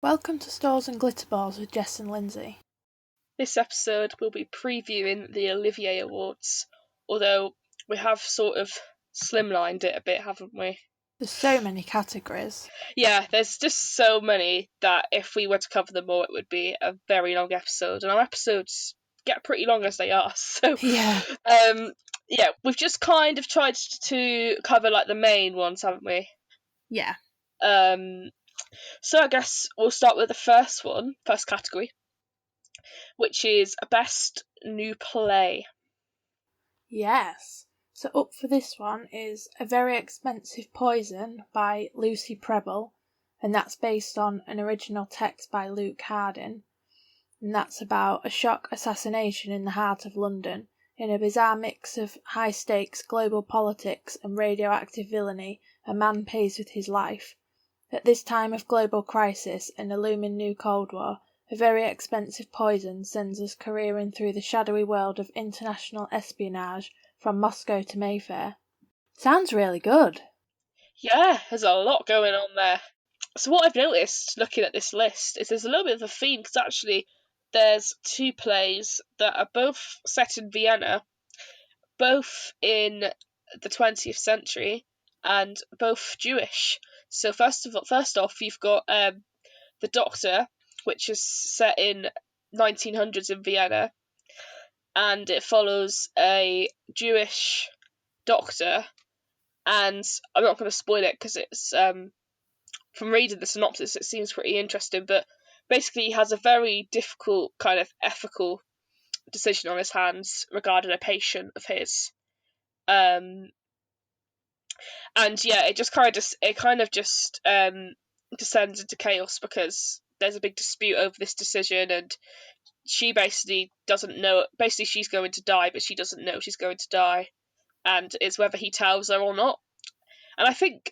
Welcome to Stores and Glitterballs with Jess and Lindsay. This episode we'll be previewing the Olivier Awards, although we have sort of slimlined it a bit, haven't we? There's so many categories. Yeah, there's just so many that if we were to cover them all, it would be a very long episode, and our episodes get pretty long as they are. So, Yeah. We've just kind of tried to cover like the main ones, haven't we? Yeah. So I guess we'll start with the first category, which is Best New Play. Yes. So up for this one is A Very Expensive Poison by Lucy Prebble, and that's based on an original text by Luke Hardin, and that's about a shock assassination in the heart of London. In a bizarre mix of high-stakes global politics and radioactive villainy, a man pays with his life. At this time of global crisis and a looming new Cold War, A Very Expensive Poison sends us careering through the shadowy world of international espionage from Moscow to Mayfair. Sounds really good. Yeah, there's a lot going on there. So what I've noticed looking at this list is there's a little bit of a theme, because actually there's two plays that are both set in Vienna, both in the 20th century, and both Jewish. So first off, you've got The Doctor, which is set in 1900s in Vienna, and it follows a Jewish doctor. And I'm not going to spoil it because it's from reading the synopsis, it seems pretty interesting. But basically, he has a very difficult kind of ethical decision on his hands regarding a patient of his. And yeah, it kind of just descends into chaos because there's a big dispute over this decision, and she basically doesn't know. Basically, she's going to die, but she doesn't know she's going to die, and it's whether he tells her or not. And I think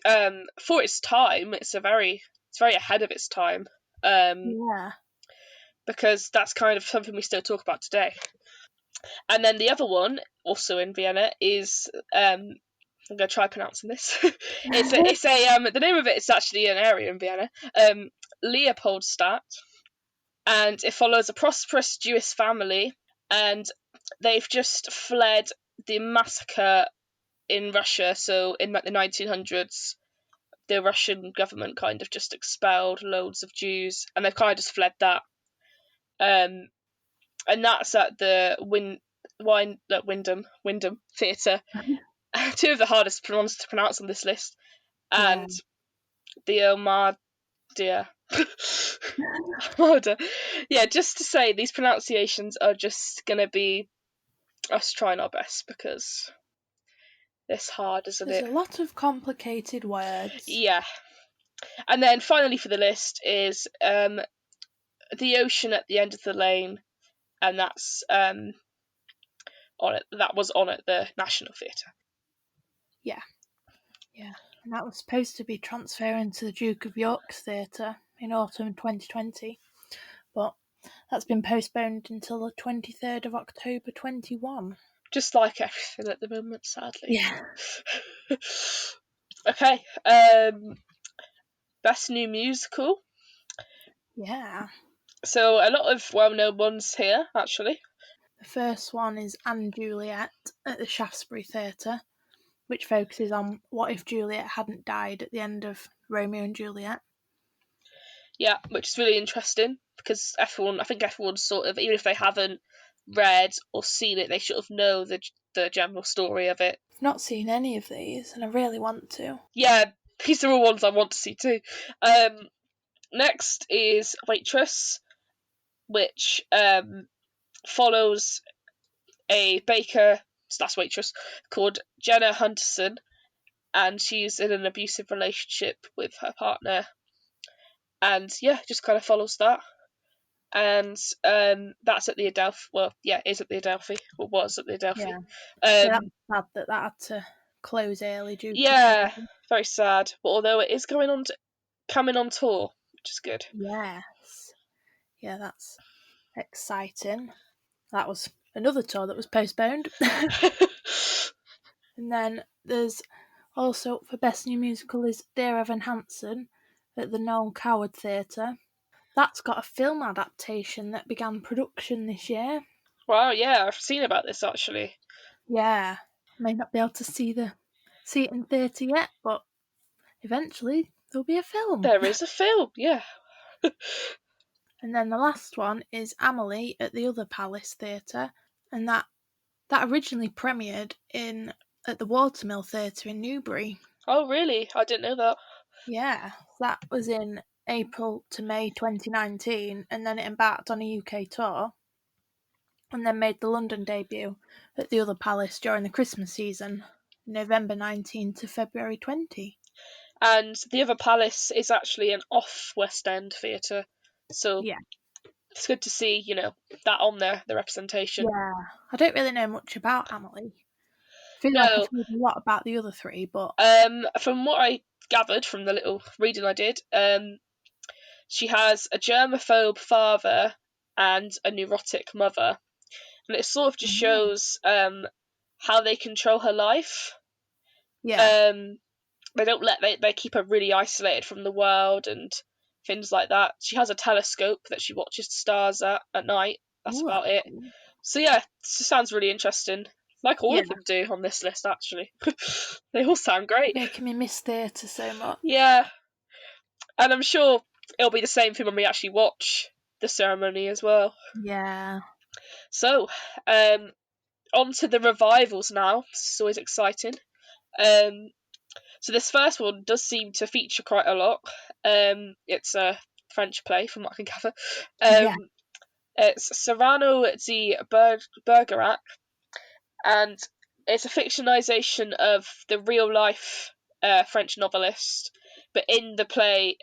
for its time, it's very ahead of its time. Yeah. Because that's kind of something we still talk about today. And then the other one, also in Vienna, is I'm going to try pronouncing this. The name of it is actually an area in Vienna, Leopoldstadt, and it follows a prosperous Jewish family, and they've just fled the massacre in Russia. So in the 1900s, the Russian government kind of just expelled loads of Jews, and they've kind of just fled that. And that's at the Wyndham Theatre. Two of the hardest ones to pronounce on this list, and the Armada. Yeah, just to say, these pronunciations are just gonna be us trying our best because it's hard, isn't There's it? a lot of complicated words. Yeah. And then finally for the list is The Ocean at the End of the Lane, and that's on it. That was on at the National Theatre. Yeah. And that was supposed to be transferring to the Duke of York's Theatre in autumn 2020, but that's been postponed until the 23rd of October 21. Just like everything at the moment, sadly. Yeah. Okay. Best New Musical. Yeah. So a lot of well-known ones here, actually. The first one is Anne Juliet at the Shaftesbury Theatre, which focuses on what if Juliet hadn't died at the end of Romeo and Juliet. Yeah, which is really interesting because I think everyone sort of, even if they haven't read or seen it, they sort of know the general story of it. I've not seen any of these, and I really want to. Yeah, these are all ones I want to see too. Next is Waitress, which follows a baker / waitress called Jenna Hunterson, and she's in an abusive relationship with her partner, and yeah, just kind of follows that. And that's at the Adelphi. Well, yeah, is at the Adelphi, or was at the Adelphi. Yeah. That was sad that had to close early due to COVID. Very sad. But although it is coming on tour, which is good. Yes. Yeah, that's exciting. That was another tour that was postponed. And then there's also for Best New Musical is Dear Evan Hansen at the Noel Coward Theatre. that's got a film adaptation that began production this year. Wow, yeah, I've seen about this actually. Yeah, may not be able to see it in theatre yet, but eventually there'll be a film. There is a film, yeah. And then the last one is Amelie at the Other Palace Theatre, and that originally premiered at the Watermill Theatre in Newbury. Oh, really? I didn't know that. Yeah, that was in April to May 2019, and then it embarked on a UK tour, and then made the London debut at the Other Palace during the Christmas season, November 19 to February 20. And the Other Palace is actually an off West End theatre, so Yeah. it's good to see, that on there, the representation. Yeah, I don't really know much about Amelie. I feel like I've No, heard a lot about the other three, but from what I gathered from the little reading I did, she has a germaphobe father and a neurotic mother, and it sort of just shows how they control her life. yeah. They don't they keep her really isolated from the world and things like that. She has a telescope that she watches the stars at night. That's Ooh, about it. cool. So yeah, it sounds really interesting. Like all Yeah, of them do on this list, actually. They all sound great. making me miss theatre so much. Yeah, and I'm sure it'll be the same thing when we actually watch the ceremony as well. Yeah. So, on to the revivals now. This is always exciting. Um, so this first one does seem to feature quite a lot. It's a French play, from what I can gather. Yeah. It's Cyrano de Bergerac, and it's a fictionalization of the real life French novelist. But in the play,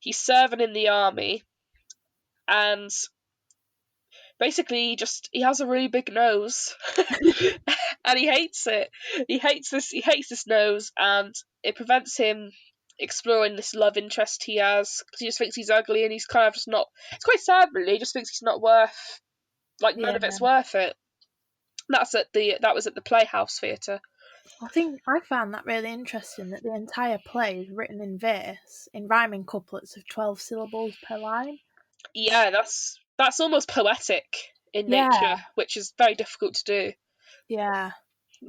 he's serving in the army, and basically he has a really big nose, and he hates it. He hates this nose, and it prevents him exploring this love interest he has, because he just thinks he's ugly, and he's kind of just not. It's quite sad, really. He just thinks he's not worth, like, none Yeah. of it's worth it. That was at the Playhouse Theatre. I think I found that really interesting that the entire play is written in verse, in rhyming couplets of 12 syllables per line. Yeah, that's almost poetic in nature, Yeah. which is very difficult to do. Yeah.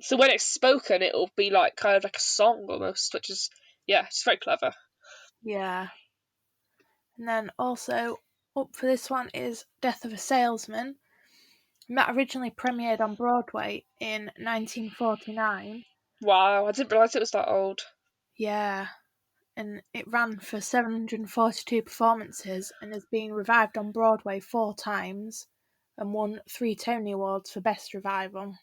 So when it's spoken, it'll be like kind of like a song almost, which is, yeah, it's very clever. Yeah. And then also up for this one is Death of a Salesman. And that originally premiered on Broadway in 1949. Wow, I didn't realise it was that old. Yeah. And it ran for 742 performances and has been revived on Broadway 4 times and won 3 Tony Awards for Best Revival. And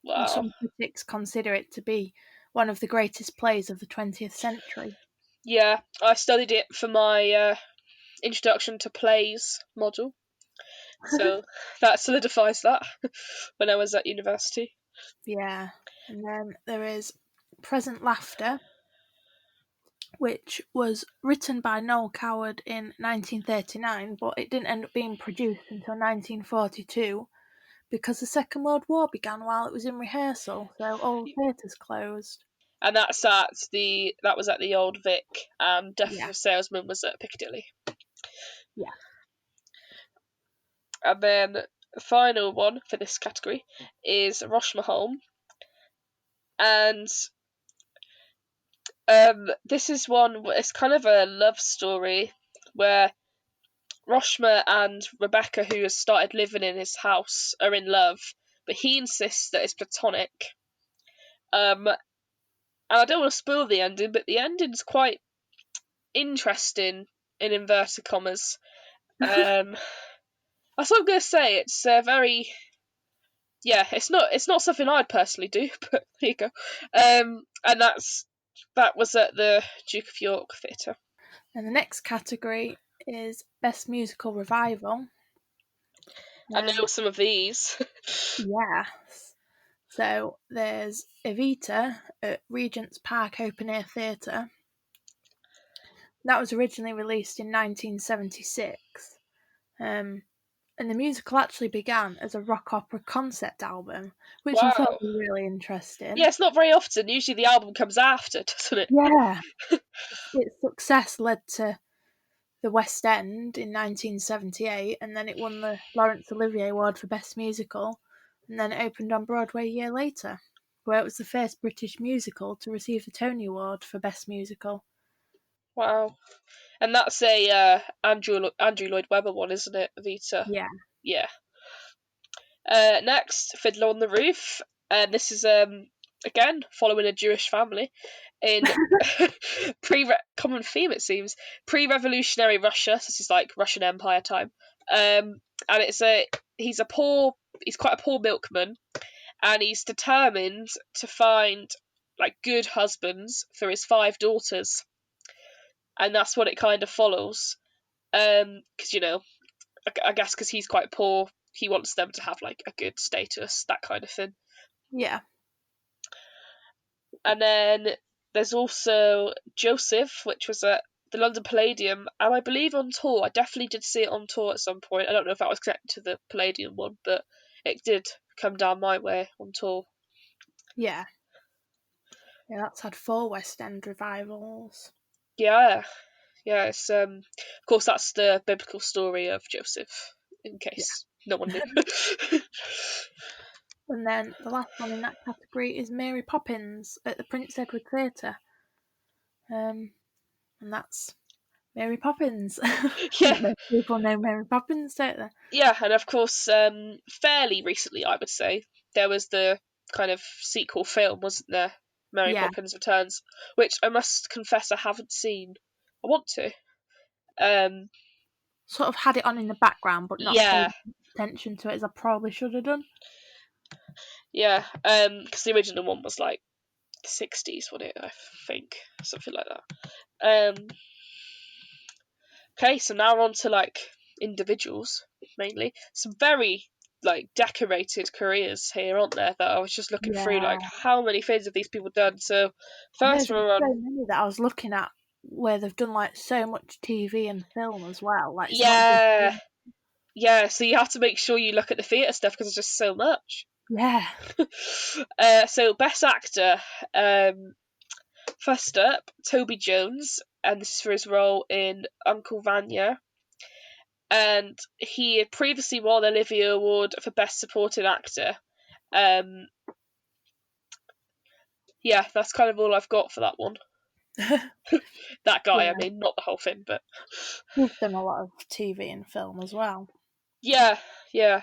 Wow. some critics consider it to be one of the greatest plays of the 20th century. Yeah, I studied it for my introduction to plays module, so that solidifies that when I was at university. Yeah. And then there is Present Laughter, which was written by Noel Coward in 1939, but it didn't end up being produced until 1942 because the Second World War began while it was in rehearsal, so all the theatres closed. And that was at the Old Vic, and Death of Yeah. a Salesman was at Piccadilly. Yeah. And then the final one for this category is Roshmaholm, and this is one. It's kind of a love story where Roshma and Rebecca, who has started living in his house, are in love, but he insists that it's platonic. And I don't want to spoil the ending, but the ending's quite interesting in inverted commas. That's what I'm going to say. It's very, yeah. It's not something I'd personally do, but there you go. And that was at the Duke of York Theatre. And the next category is Best Musical Revival. I know some of these. Yes. So there's Evita at Regent's Park Open Air Theatre. That was originally released in 1976. And the musical actually began as a rock opera concept album, which I thought Wow. was really interesting. Yeah, it's not very often. Usually the album comes after, doesn't it? Yeah, its success led to the West End in 1978, and then it won the Laurence Olivier Award for Best Musical, and then it opened on Broadway a year later, where it was the first British musical to receive the Tony Award for Best Musical. Wow. And that's a Andrew Lloyd Webber one, isn't it, Vita? Yeah. Yeah. Next, Fiddler on the Roof. And this is again following a Jewish family in common theme, it seems, pre-revolutionary Russia. So this is like Russian Empire time. And he's quite a poor milkman, and he's determined to find like good husbands for his 5 daughters, and that's what it kind of follows. Because I guess because he's quite poor, he wants them to have like a good status, that kind of thing. Yeah. And then there's also Joseph, which was at the London Palladium, and I believe on tour. I definitely did see it on tour at some point. I don't know if that was connected to the Palladium one, but it did come down my way on tour. Yeah. Yeah, that's had 4 West End revivals. Yeah, yeah. It's of course that's the biblical story of Joseph, in case no one knew. And then the last one in that category is Mary Poppins at the Prince Edward Theatre. And that's Mary Poppins. I Yeah, think most people know Mary Poppins, don't they? yeah, and of course, fairly recently, I would say there was the kind of sequel film, wasn't there? Mary Yeah. Poppins Returns, which I must confess I haven't seen. I want to. Um, Sort of had it on in the background, but not yeah, paid attention to it as I probably should have done. yeah. Because the original one was like 60s, wasn't it? I think something like that. Okay, so now we're on to like individuals mainly. Some very like decorated careers here, aren't there? That I was just looking through, Yeah. like how many things have these people done? So There's first we're so on, many that I was looking at where they've done like so much TV and film as well. Like it's not just yeah, yeah. So you have to make sure you look at the theatre stuff because there's just so much. yeah. So best actor, first up, Toby Jones, and this is for his role in Uncle Vanya. And he had previously won the Olivier Award for Best Supporting Actor. Um, yeah, that's kind of all I've got for that one. That guy, I Yeah. mean, not the whole thing, but He's done a lot of TV and film as well. yeah, yeah.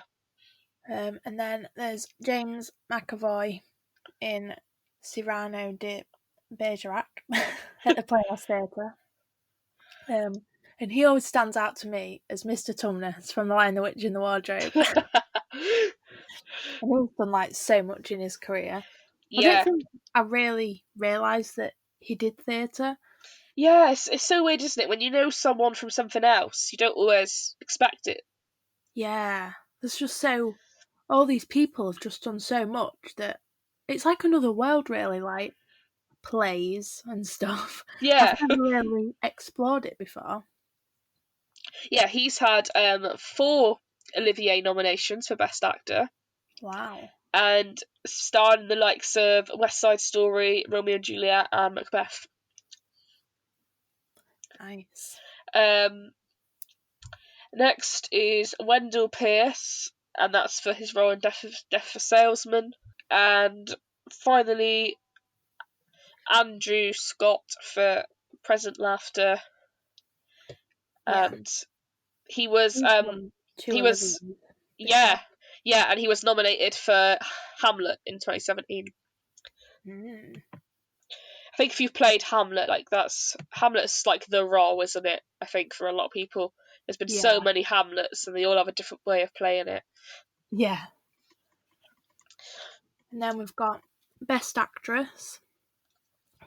And then there's James McAvoy in Cyrano de Bergerac at the Playhouse Theatre. And he always stands out to me as Mr. Tumnus from The Lion, the Witch, and the Wardrobe. And he's done like so much in his career. I don't Yeah, think I really realised that he did theatre. yeah. It's so weird, isn't it? When you know someone from something else, you don't always expect it. Yeah, there's just so all these people have just done so much that it's like another world, really. Like plays and stuff. I've Yeah, never really explored it before. yeah. He's had 4 Olivier nominations for Best Actor, Wow, and starred in the likes of West Side Story, Romeo and Juliet, and Macbeth. nice. Um, Next is Wendell Pierce, and that's for his role in Death of Salesman. And finally, Andrew Scott for Present Laughter, Yeah, and he was he's won 2 he was Oliviers before. yeah, yeah, and he was nominated for Hamlet in 2017. Mm. I think if you've played Hamlet, like Hamlet's like the role, isn't it? I think for a lot of people, there's been Yeah, so many Hamlets, and they all have a different way of playing it. yeah. And then we've got Best Actress.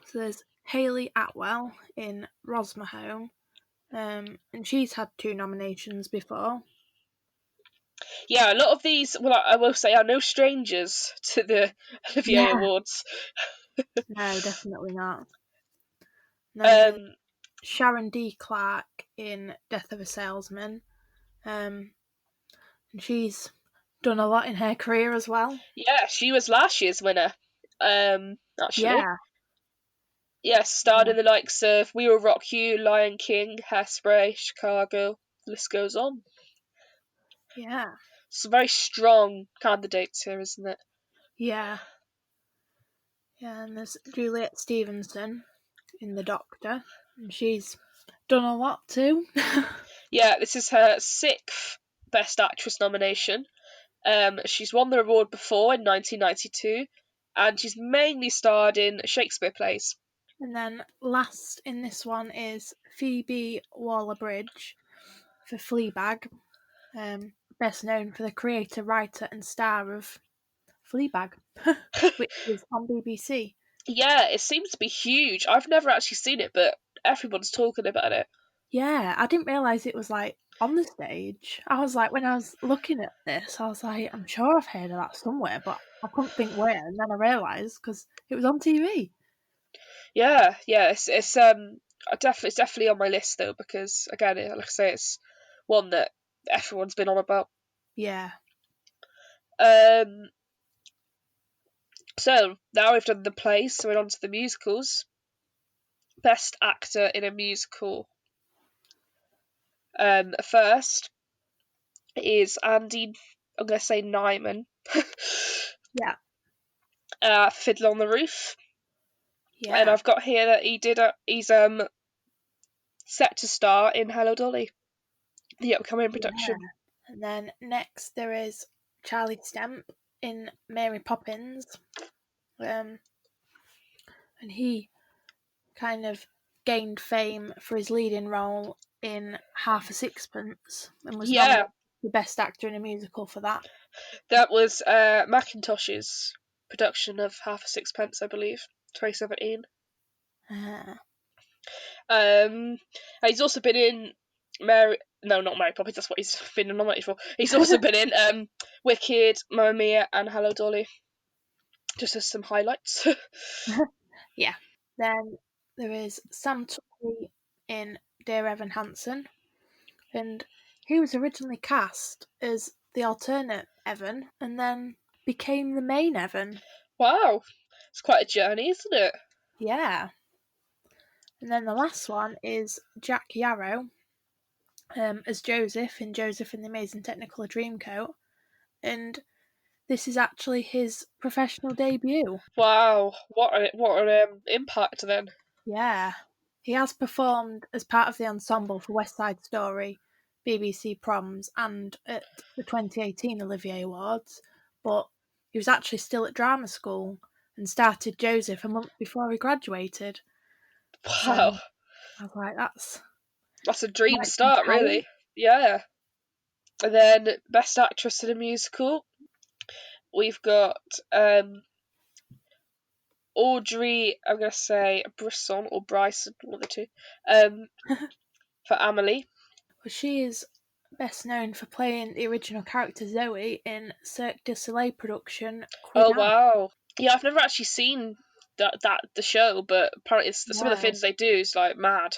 So there's Hayley Atwell in Rosmerhome, and she's had 2 nominations before. Yeah, a lot of these, well, I will say, are no strangers to the Olivier Yeah, Awards. no, definitely not. And then there's Um, Sharon D. Clarke in Death of a Salesman, and she's done a lot in her career as well. yeah, she was last year's winner. Actually, Yeah, Yes, starred in the likes of We Will Rock You, Lion King, Hairspray, Chicago. The list goes on. Yeah. Some very strong candidates here, isn't it? Yeah. Yeah, and there's Juliet Stevenson in The Doctor, and she's done a lot too. Yeah, this is her 6th Best Actress nomination. She's won the award before in 1992, and she's mainly starred in Shakespeare plays. And then last in this one is Phoebe Waller-Bridge for Fleabag, best known for the creator, writer, and star of Fleabag, which is on BBC. Yeah, it seems to be huge. I've never actually seen it, but everyone's talking about it. Yeah, I didn't realise it was like on the stage. I was like, when I was looking at this, I was like, I'm sure I've heard of that somewhere, but I couldn't think where. And then I realised because it was on TV. Yeah, it's it's definitely on my list though because again, like I say, it's one that everyone's been on about. Yeah. Um, so now we've done the plays, so we're on to the musicals. Best actor in a musical. First is Andy. I'm gonna say Nyman. Yeah. Fiddler on the Roof, and Yeah. I've got here that he's set to star in Hello Dolly, the upcoming Yeah. production. And then next there is Charlie Stemp in Mary Poppins. And he kind of gained fame for his leading role in Half a Sixpence and was Yeah, nominated for Best Actor in a Musical for that. that was Macintosh's production of Half a Sixpence, I believe, 2017. Uh, And he's also been in Mary. No, not Mary Poppins. That's what he's been nominated for. He's also been in Wicked, Mamma Mia, and Hello Dolly. Just as some highlights. yeah. Then there is Sam Tuckley in Dear Evan Hansen, and he was originally cast as the alternate Evan and then became the main Evan. Wow, it's quite a journey, isn't it? Yeah. And then the last one is Jack Yarrow as Joseph in Joseph and the Amazing Technicolor Dreamcoat, and this is actually his professional debut. Wow, what an impact then. Yeah. He has performed as part of the ensemble for West Side Story, BBC Proms, and at the 2018 Olivier Awards, but he was actually still at drama school and started Joseph a month before he graduated. So Wow, I was like, that's that's a dream quite some start, talent. really. Yeah. And then Best Actress in a Musical, we've got Audrey, I'm going to say Brisson or Bryson, one of the two, for Amelie. Well, she is best known for playing the original character Zoe in Cirque du Soleil production Oh, Quidam. wow. Yeah, I've never actually seen the show, but apparently some of the No. things they do is like mad.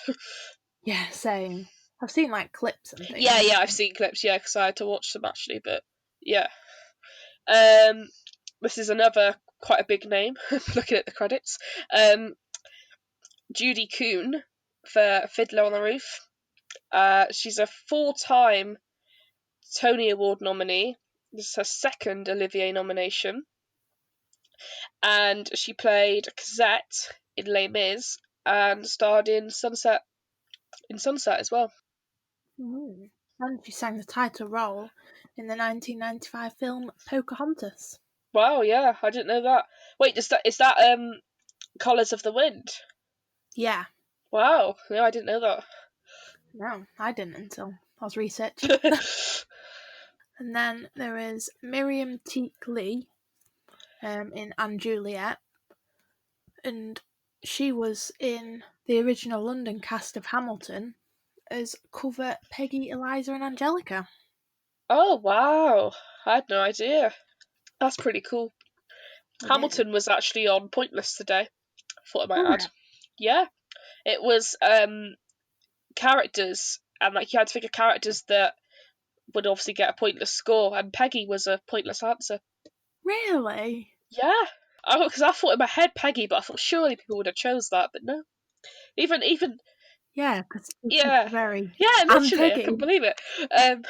Yeah, same. I've seen like clips and Yeah, things. yeah, I've seen clips, yeah, because I had to watch them actually, but yeah. Um, this is another quite a big name, looking at the credits. Judy Kuhn for Fiddler on the Roof. She's a 4-time Tony Award nominee. This is her second Olivier nomination. And she played Cosette in Les Mis and starred in Sunset as well. Mm. And she sang the title role in the 1995 film Pocahontas. Wow, yeah, I didn't know that. Wait, is that Colours of the Wind? Yeah. Wow, yeah, I didn't know No, I didn't until I was researching. that. And then there is Miriam Teak Lee in Anne Juliet, and she was in the original London cast of Hamilton as cover Peggy, Eliza, and Angelica. Oh wow, I had no idea. That's pretty cool. It is. Hamilton was actually on Pointless today. Thought I might Was add. Yeah, it was characters, and like you had to figure characters that would obviously get a pointless score, and Peggy was a pointless answer. Really? Yeah. Because I thought in my head Peggy, but I thought surely people would have chose that, but no. Even Yeah, because yeah, very yeah, and literally, I Peggy. couldn't believe it.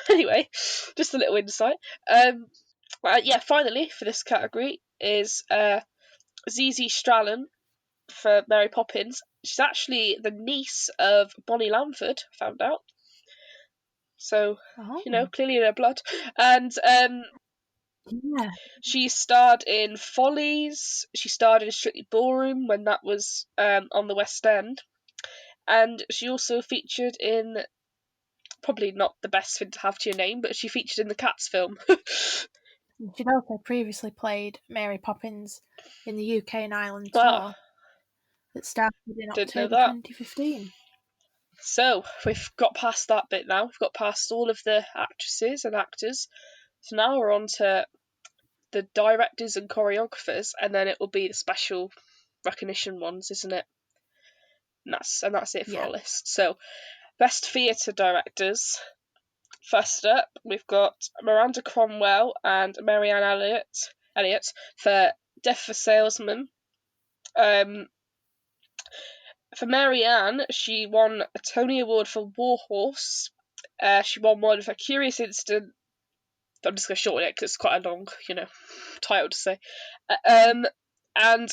Anyway, just a little insight. Yeah, finally for this category is ZZ Strallen for Mary Poppins. She's actually the niece of Bonnie Lamford. Found out. So Oh, clearly in her blood, and yeah. she starred in Follies. She starred in Strictly Ballroom when that was on the West End, and she also featured in probably not the best thing to have to your name, but she featured in the Cats film. She'd also previously played Mary Poppins in the UK and Ireland Wow, tour that started in didn't know October that. 2015. So we've got past that bit now. We've got past all of the actresses and actors. So now we're on to the directors and choreographers, and then it will be the special recognition ones, isn't it? And that's it for Yeah. our list. So best theatre directors. First up, we've got Miranda Cromwell and Marianne Elliott for Death for Salesman. For Marianne, she won a Tony Award for War Horse. She won one for Curious Incident. I'm just going to shorten it because it's quite a long, title to say. And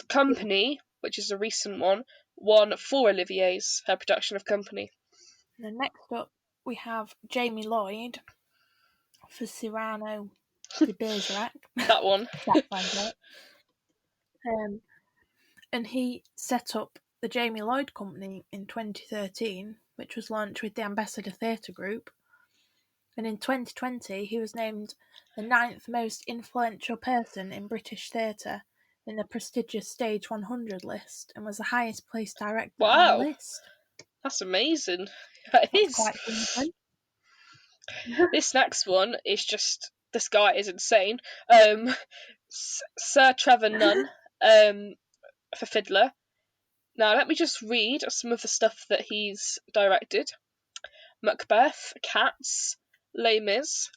Company, which is a recent one, won 4 Oliviers, her production of Company. And then next up, we have Jamie Lloyd for Cyrano de Bergerac. That one. That sounds right. And he set up the Jamie Lloyd Company in 2013, which was launched with the Ambassador Theatre Group. And in 2020, he was named the 9th most influential person in British theatre in the prestigious Stage 100 list and was the highest placed director on the Wow, list. that's amazing. That That's is. quite something. This next one is just. This guy is insane. Sir Trevor Nunn for Fiddler. Now, let me just read some of the stuff that he's directed. Macbeth, Cats, Les Mis.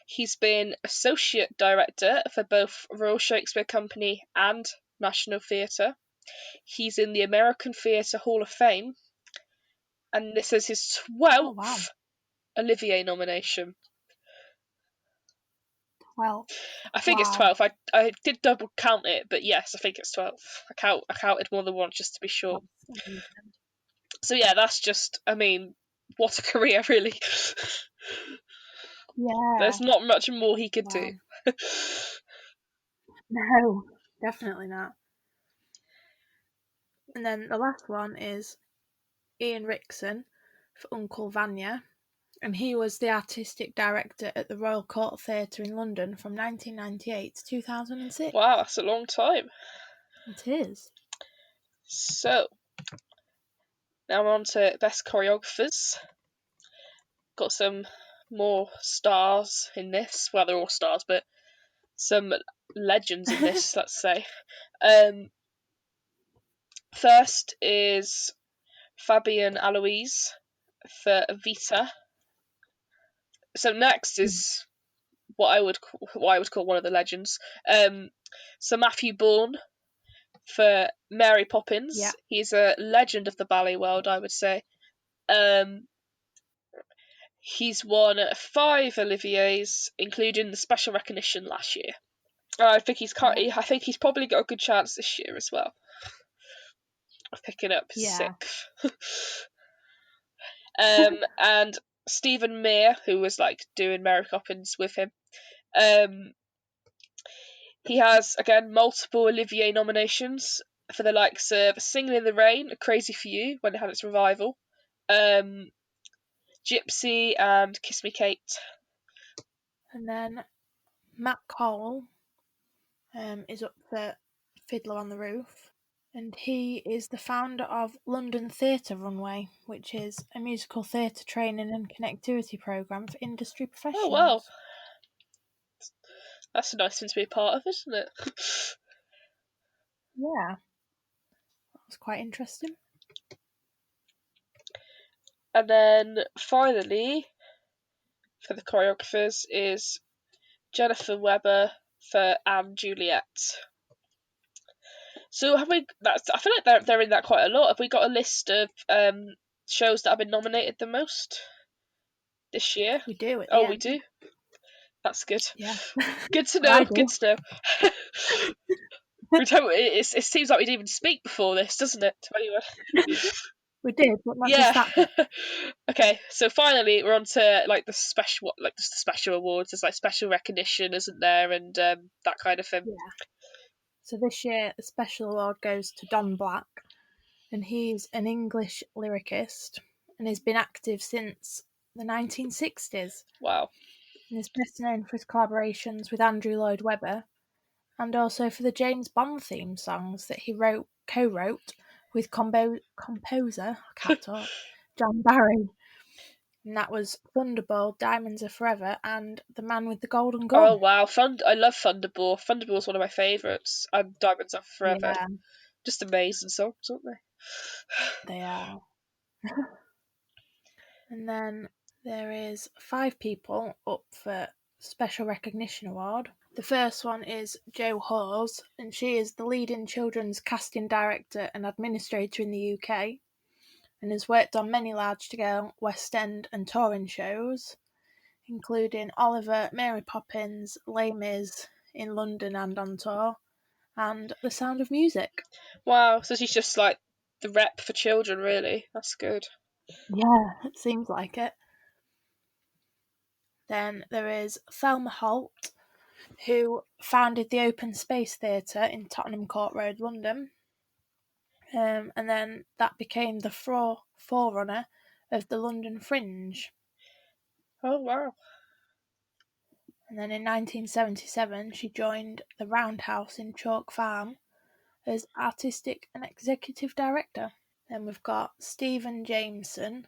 He's been associate director for both Royal Shakespeare Company and National Theatre. He's in the American Theatre Hall of Fame, and this is his 12th Oh, wow. Olivier nomination. Well, I think it's wow. 12. I did double count it, but yes, I think it's 12. I counted more than once just to be sure. That's amazing. So yeah, that's just. I mean, what a career, really. Yeah. There's not much more he could Wow. do. No, definitely not. And then the last one is Ian Rickson for Uncle Vanya, and he was the artistic director at the Royal Court Theatre in London from 1998 to 2006. Wow, that's a long time. It is. So, now we're on to best choreographers. Got some more stars in this. Well, they're all stars, but some legends in this, let's say. First is Fabian Aloise for Vita. So next is what I would call one of the legends. So Matthew Bourne for Mary Poppins. Yeah. He's a legend of the ballet world, I would say. He's won 5 Oliviers, including the special recognition last year. I think he's probably got a good chance this year as well of picking up his Yeah. 6th. And Stephen Mear, who was like doing Mary Poppins with him, he has again multiple Olivier nominations for the likes of Singing in the Rain, Crazy for You when it had its revival, Gypsy, and Kiss Me Kate. And then Matt Cole is up for Fiddler on the Roof, and he is the founder of London Theatre Runway, which is a musical theatre training and connectivity programme for industry professionals. Oh wow, that's a nice thing to be a part of, isn't it? Yeah, that was quite interesting. And then finally, for the choreographers, is Jennifer Webber for Anne Juliet. So have we? I feel like they're in that quite a lot. Have we got a list of shows that have been nominated the most this year? We do at the Oh, we end. do. That's good. Yeah. Good to Well, I know. do. Good to know. It seems like we didn't even speak before this, doesn't it? To anyone? We did, but not just Yeah. that bit. Okay, so finally we're on to like the special, like just the special awards. There's like special recognition, isn't there, and that kind of thing. Yeah. So this year, the special award goes to Don Black, and he's an English lyricist, and he's been active since the 1960s. Wow. And is best known for his collaborations with Andrew Lloyd Webber, and also for the James Bond theme songs that he co-wrote with composer, I can't talk, John Barry. And that was Thunderball, Diamonds Are Forever, and The Man with the Golden Oh Gun. wow, I love Thunderball. Thunderball's one of my favourites. And Diamonds Are Forever. Yeah, Just amazing songs, aren't they? they are. And then there is 5 people up for Special Recognition Award. The first one is Jo Hawes, and she is the leading children's casting director and administrator in the UK, and has worked on many large-scale West End and touring shows, including Oliver, Mary Poppins, Les Mis in London and on tour, and The Sound of Music. Wow, so she's just like the rep for children, really. That's good. Yeah, it seems like it. Then there is Thelma Holt, who founded the Open Space Theatre in Tottenham Court Road, London. And then that became the forerunner of the London Fringe. Oh wow. And then in 1977, she joined the Roundhouse in Chalk Farm as artistic and executive director. Then we've got Stephen Jameson,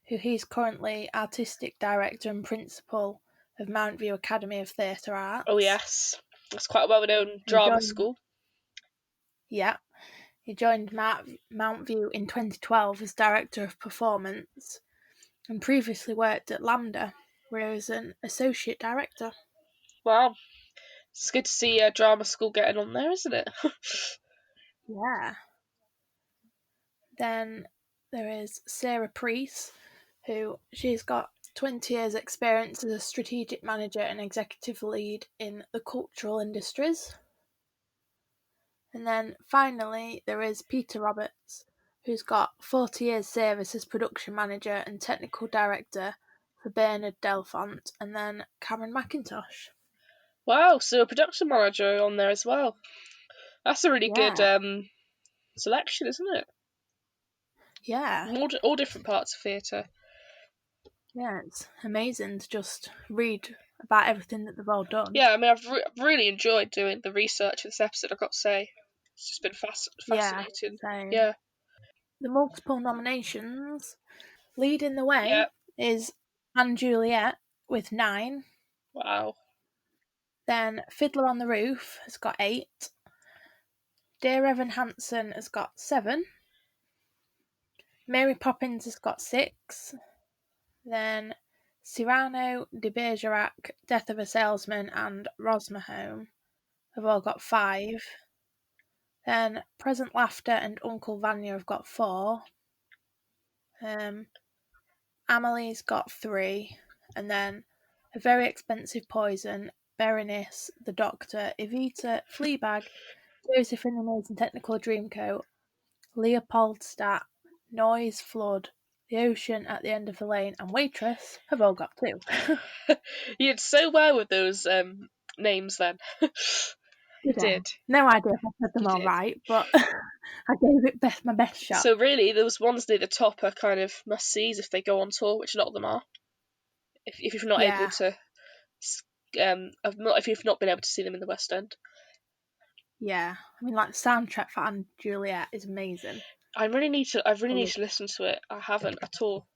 who he's currently artistic director and principal of Mountview Academy of Theatre Oh Arts. yes. That's quite a well-known He drama joined, school. yeah, he joined Mountview in 2012 as director of performance, and previously worked at Lambda, where he was an associate director. Wow. It's good to see a drama school getting on there, isn't it? Yeah. Then there is Sarah Priest, who she's got 20 years' experience as a strategic manager and executive lead in the cultural industries. And then finally, there is Peter Roberts, who's got 40 years' service as production manager and technical director for Bernard Delfont, and then Cameron McIntosh. Wow, so a production manager on there as well. That's a really good Yeah, selection, isn't it? yeah, All different parts of theatre. yeah. It's amazing to just read about everything that they've all done. Yeah, I mean, I've really enjoyed doing the research for this episode, I've got to say. It's just been Yeah, fascinating. same. Yeah. The multiple nominations, leading the Yeah. way is Anne Juliet with 9. Wow. Then Fiddler on the Roof has got 8. Dear Evan Hansen has got 7. Mary Poppins has got 6. Then Cyrano de Bergerac, Death of a Salesman, and Rosmerhome have all got 5. Then Present Laughter and Uncle Vanya have got 4. Amelie's got 3. And then A Very Expensive Poison, Berenice, The Doctor, Evita, Fleabag, Joseph and the Amazing Technical Dreamcoat, Leopoldstadt, Noise, Flood, The Ocean at the End of the Lane, and Waitress have all got 2. You did so well with those names then. You Did I? did. No idea if I said them You all did. right, but I gave it my best shot. So really, those ones near the top are kind of must-sees if they go on tour, which a lot of them are. If you're not able Yeah, to, if you've not been able to see them in the West End. yeah. I mean, like the soundtrack for Anne Juliet is amazing. I really need to listen to it. I haven't at all.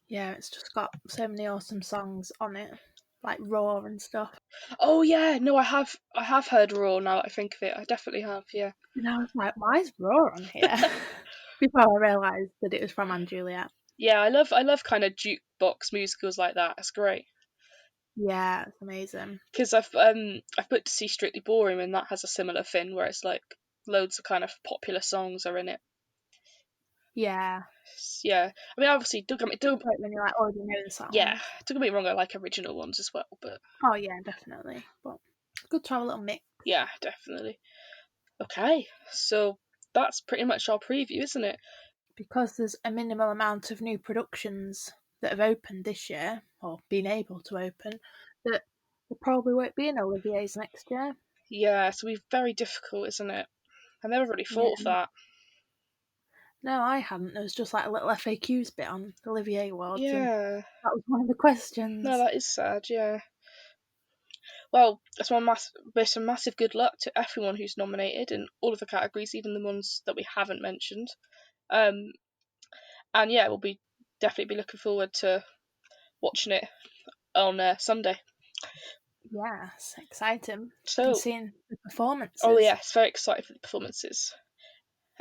Yeah, it's just got so many awesome songs on it, like Raw and stuff. Oh yeah, no, I have heard Raw now that I think of it. I definitely have, yeah. And I was like, why is Raw on here? Before I realised that it was from Anne Juliet. Yeah, I love kind of jukebox musicals like that. It's great. Yeah, it's amazing. Because I've put to see Strictly Ballroom, and that has a similar thing where it's like loads of kind of popular songs are in it. Yeah. Yeah, I mean, obviously, It's great when you like already know the yeah, song. don't get me wrong, I like original ones as well, but Oh yeah, definitely. But it's good to have a little mix. yeah, definitely. Okay, so that's pretty much our preview, isn't it? Because there's a minimal amount of new productions that have opened this year, or been able to open, that there probably won't be in Olivier's next year. Yeah, so we're very difficult, isn't it? I never really Yeah. thought of that. No, I hadn't. There was just like a little FAQs bit on the Olivier Awards, and Yeah, that was one of the no, questions. that is sad. Yeah. Well, that's one bit of massive good luck to everyone who's nominated in all of the categories, even the ones that we haven't mentioned. Um, and yeah, we'll be definitely be looking forward to watching it on Sunday. Yeah, it's exciting. And So, seeing the oh performances. yes, very excited for the performances.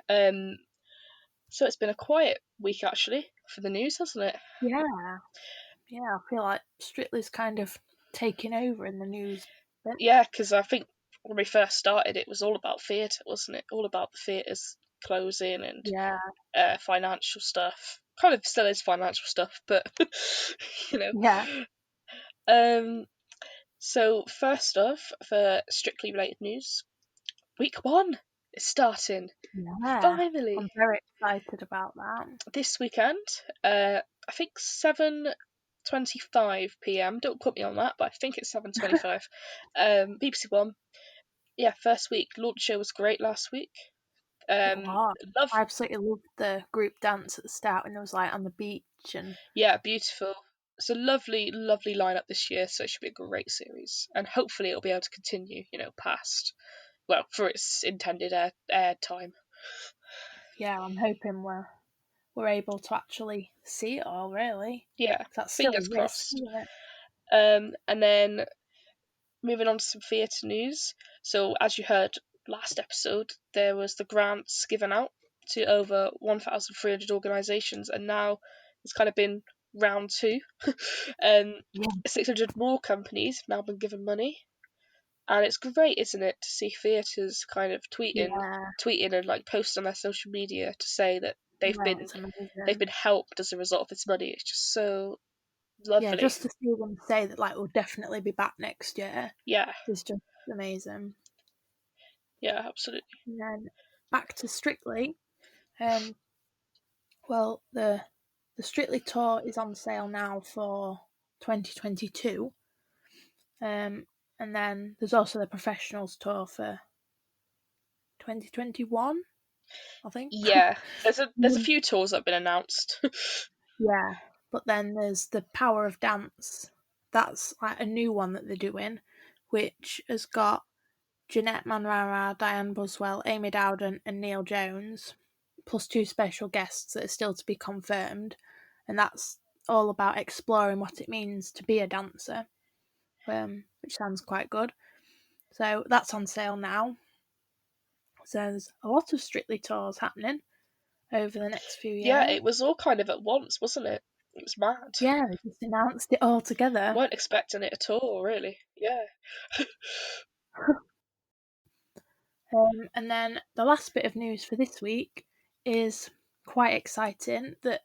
Um, so it's been a quiet week actually for the news, hasn't it? Yeah, yeah, I feel like Strictly's kind of taking over in the news bit. Yeah, because I think when we first started, it was all about theatre, wasn't it? All about the theatres closing and Yeah, financial stuff. Kind of still is financial stuff, but you know. yeah, Um, so first off, for strictly related news, week one is starting yeah. finally I'm very excited about that. this weekend. I think 7:25 p.m. Don't quote me on that, but I think it's 7:25. BBC One. Yeah, first week. Launch show was great last week. It Um, was. love. I absolutely loved the group dance at the start when it was like on the beach and Yeah, beautiful. It's a lovely, lovely lineup this year, so it should be a great series, and hopefully it'll be able to continue. Past for its intended air time. yeah, I'm hoping we're able to actually see it all really. Yeah, 'Cause that's still a fingers risk, crossed. isn't it? And then moving on to some theatre news. So, as you heard last episode, there was the grants given out to over 1,300 organisations, and now it's kind of been round two. um, Yeah, 600 more companies have now been given money, and it's great, isn't it, to see theatres kind of yeah, tweeting and like posting on their social media to say that no, it's they've amazing. been helped as a result of this money. It's just so Yeah, lovely. just to see them say that like we'll definitely be back next year Yeah, is just amazing. yeah, absolutely. And then back to Strictly. Um, well, the Strictly tour is on sale now for 2022. And then there's also the Professionals tour for 2021, I think. Yeah, there's a Mm. few tours that have been announced. Yeah, but then there's the Power of Dance. That's like a new one that they're doing, which has got Jeanette Manrara, Diane Buswell, Amy Dowden, and Neil Jones, plus two special guests that are still to be confirmed. And that's all about exploring what it means to be a dancer, which sounds quite good. So that's on sale now. So there's a lot of Strictly tours happening over the next few Yeah, years. it was all kind of at once, wasn't it? It was mad. Yeah, they just announced it all together. Weren't expecting it at all, really. Yeah. And then the last bit of news for this week is quite exciting that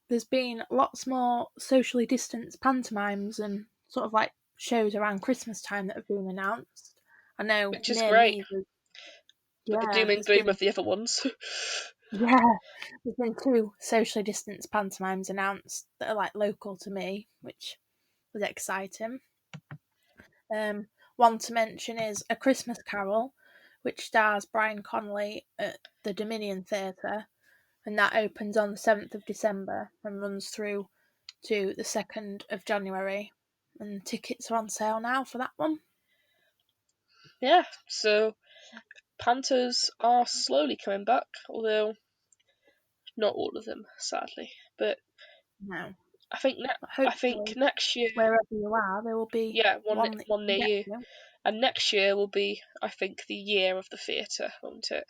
there's been lots more socially distanced pantomimes and sort of like shows around Christmas time that have been announced. I know Which is near great. me, But the doom and there's gloom been of the other ones. yeah, there's been two socially distanced pantomimes announced that are like local to me, which was exciting. One to mention is A Christmas Carol, which stars Brian Connolly at the Dominion Theatre, and that opens on the 7th of December and runs through to the 2nd of January. And tickets are on sale now for that one. Yeah, so pantos are slowly coming back, although not all of them, sadly. But No, I think but I think hopefully next year, wherever you are, there will be yeah, one that one you near can get you, to. and next year will be, I think, the year of the theatre, won't it?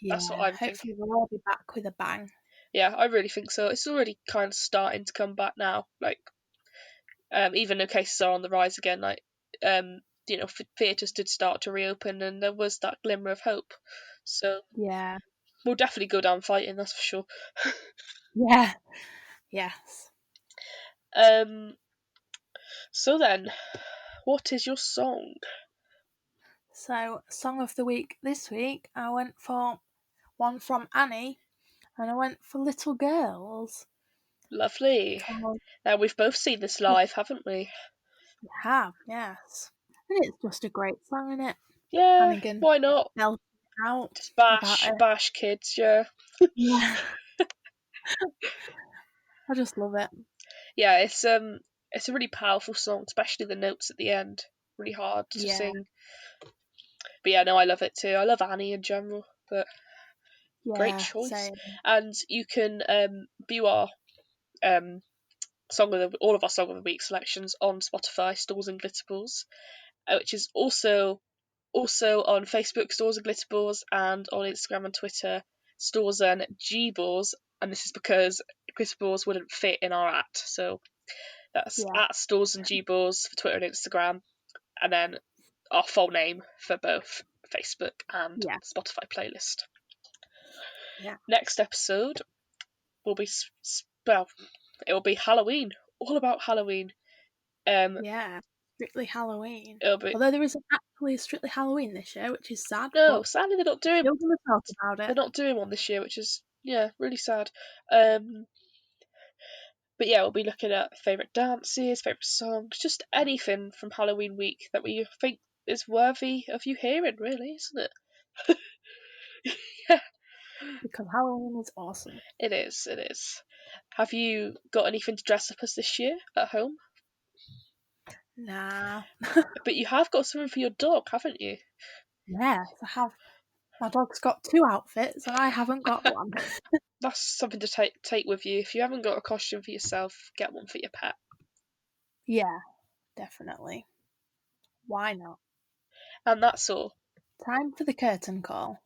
That's what Yeah, I'm thinking. hopefully we'll all be back with a bang. Yeah, I really think so. It's already kind of starting to come back now. Like even though cases are on the rise again, like theatres did start to reopen, and there was that glimmer of hope. So Yeah. we'll definitely go down fighting, that's for sure. Yeah. Yes. So then, what is your song? So, song of the week this week, I went for one from Annie, and I went for Little Girls. Lovely. Now we've both seen this live, haven't we? We have, yes. And it's just a great song, isn't it? Yeah, Hannigan why not? belting out Just about it. bash kids, yeah. Yeah. I just love it. Yeah, it's a really powerful song, especially the notes at the end. Really hard to Yeah. sing. But yeah, no, I love it too. I love Annie in general, but great Yeah, choice. same. And you can view our all of our song of the week selections on Spotify, Stores and Glitterballs, which is also on Facebook, Stores and Glitterballs, and on Instagram and Twitter, Stores and Gballs. And this is because Glitterballs wouldn't fit in our @ so that's Yeah. @Stores and Gballs for Twitter and Instagram, and then our full name for both Facebook and Yeah. Spotify playlist. Yeah. Next episode will be well, it will be Halloween, all about Halloween. Yeah. Strictly Halloween. It'll be Although there isn't actually a Strictly Halloween this year, which is sad, no, but sadly they're not we're doing still going to talk about they're it. not doing one this year, which is really sad. But yeah, we'll be looking at favourite dances, favourite songs, just anything from Halloween week that we think is worthy of you hearing, really, isn't it? Yeah, Because Halloween is awesome. it is, it is. Have you got anything to dress up as this year at home? Nah. But you have got something for your dog, haven't you? Yes, I have. My dog's got 2 outfits and I haven't got one. That's something to take with you. If you haven't got a costume for yourself, get one for your pet. Yeah, definitely. Why not? And that's all. Time for the curtain call.